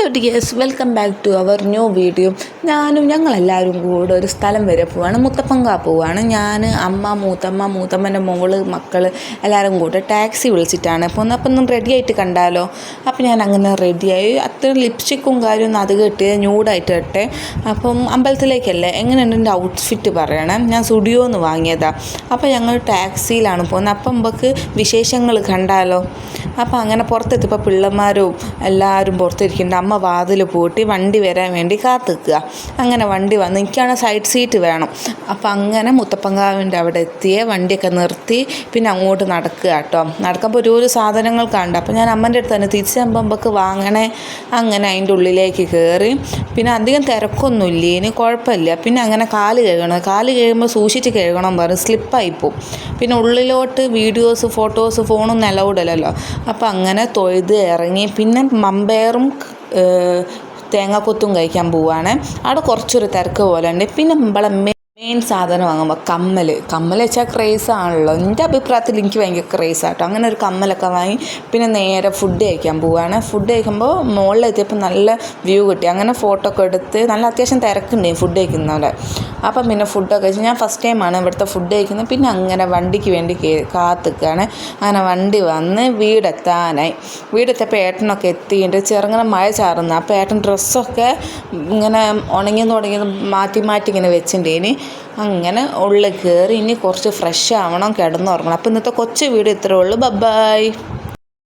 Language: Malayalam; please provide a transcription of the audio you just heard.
Hello dears, welcome back to our new video. ഞങ്ങളെല്ലാവരും കൂടെ ഒരു സ്ഥലം വരെ പോവാണ്, മുത്തപ്പങ്കാ പോവാണ്. ഞാൻ, അമ്മ, മൂത്തമ്മൻ്റെ മോള്, മക്കൾ എല്ലാവരും കൂടെ ടാക്സി വിളിച്ചിട്ടാണ് പോകുന്നത്. അപ്പം ഒന്നും റെഡി ആയിട്ട് കണ്ടാലോ. അപ്പം ഞാൻ അങ്ങനെ റെഡിയായി. അത്ര ലിപ്സ്റ്റിക്കും കാര്യമൊന്നും അത് കെട്ടിയ ന്യൂഡായിട്ട് കെട്ടെ. അപ്പം അമ്പലത്തിലേക്കല്ലേ, എങ്ങനെയുണ്ട് എൻ്റെ ഔട്ട്ഫിറ്റ് പറയണം. ഞാൻ സ്റ്റുഡിയോന്ന് വാങ്ങിയതാണ്. അപ്പം ഞങ്ങൾ ടാക്സിയിലാണ് പോകുന്നത്. അപ്പം നമുക്ക് വിശേഷങ്ങൾ കണ്ടാലോ. അപ്പം അങ്ങനെ പുറത്തെത്തിയപ്പോൾ പിള്ളമാരും എല്ലാവരും പുറത്തിരിക്കുന്നുണ്ട്. അമ്മ വാതിൽ പൂട്ടി വണ്ടി വരാൻ വേണ്ടി കാത്തിക്കുക. അങ്ങനെ വണ്ടി വന്ന് എനിക്കാണ് സൈഡ് സീറ്റ് വേണം. അപ്പം അങ്ങനെ മുത്തപ്പങ്കാവിൻ്റെ അവിടെ എത്തിയ വണ്ടിയൊക്കെ നിർത്തി പിന്നെ അങ്ങോട്ട് നടക്കുക കേട്ടോ. നടക്കുമ്പോൾ ഒരു സാധനങ്ങൾ കണ്ടു. അപ്പം ഞാൻ അമ്മൻ്റെ അടുത്ത് തന്നെ തിരിച്ചാകുമ്പോൾ നമുക്ക് വാങ്ങണേ. അങ്ങനെ അതിൻ്റെ ഉള്ളിലേക്ക് കയറി. പിന്നെ അധികം തിരക്കൊന്നുമില്ല, ഇനി കുഴപ്പമില്ല. പിന്നെ അങ്ങനെ കാല് കഴുകുമ്പോൾ സൂക്ഷിച്ച് കഴുകണം പറയും, സ്ലിപ്പായിപ്പോവും. പിന്നെ ഉള്ളിലോട്ട് വീഡിയോസ് ഫോട്ടോസ് ഫോണൊന്നും അലൗഡ് അല്ലല്ലോ. അപ്പം അങ്ങനെ തൊഴുത് ഇറങ്ങി. പിന്നെ മമ്പയറും തേങ്ങാക്കൊത്തും കഴിക്കാൻ പോവുകയാണ്. അവിടെ കുറച്ചൊരു തിരക്ക് പോലെ ഉണ്ട്. പിന്നെ നമ്മളെ മെയിൻ സാധനം വാങ്ങുമ്പോൾ കമ്മൽ വെച്ചാൽ ക്രേസാണല്ലോ. എൻ്റെ അഭിപ്രായത്തിൽ എനിക്ക് ഭയങ്കര ക്രേസാട്ടോ. അങ്ങനെ ഒരു കമ്മലൊക്കെ വാങ്ങി പിന്നെ നേരെ ഫുഡ് കഴിക്കാൻ പോവുകയാണ്. ഫുഡ് കഴിക്കുമ്പോൾ മുകളിലെത്തിയപ്പോൾ നല്ല വ്യൂ കിട്ടി. അങ്ങനെ ഫോട്ടോ ഒക്കെ എടുത്ത് നല്ല അത്യാവശ്യം തിരക്കുണ്ട് ഫുഡ് കഴിക്കുന്നവിടെ. അപ്പം പിന്നെ ഫുഡൊക്കെ കഴിച്ച് ഞാൻ ഫസ്റ്റ് ടൈമാണ് ഇവിടുത്തെ ഫുഡ് കഴിക്കുന്നത്. പിന്നെ അങ്ങനെ വണ്ടിക്ക് വേണ്ടി കാത്തിക്കുകയാണ്. അങ്ങനെ വണ്ടി വന്ന് വീടെത്തിയപ്പോൾ ഏട്ടനൊക്കെ എത്തിയിട്ട് ചെറുങ്ങനെ മഴ ചാറുന്നു. അപ്പോൾ ഏട്ടൻ ഡ്രസ്സൊക്കെ ഇങ്ങനെ ഉണങ്ങിയത് മാറ്റി ഇങ്ങനെ വെച്ചിട്ടുണ്ടേന്. അങ്ങനെ ഉള്ളിൽ കയറി. ഇനി കുറച്ച് ഫ്രഷ് ആവണം, കിടന്നുറങ്ങണം. അപ്പോൾ ഇന്നത്തെ കൊച്ചു വീഡിയോ ഇത്രയേ ഉള്ളൂ. ബൈ.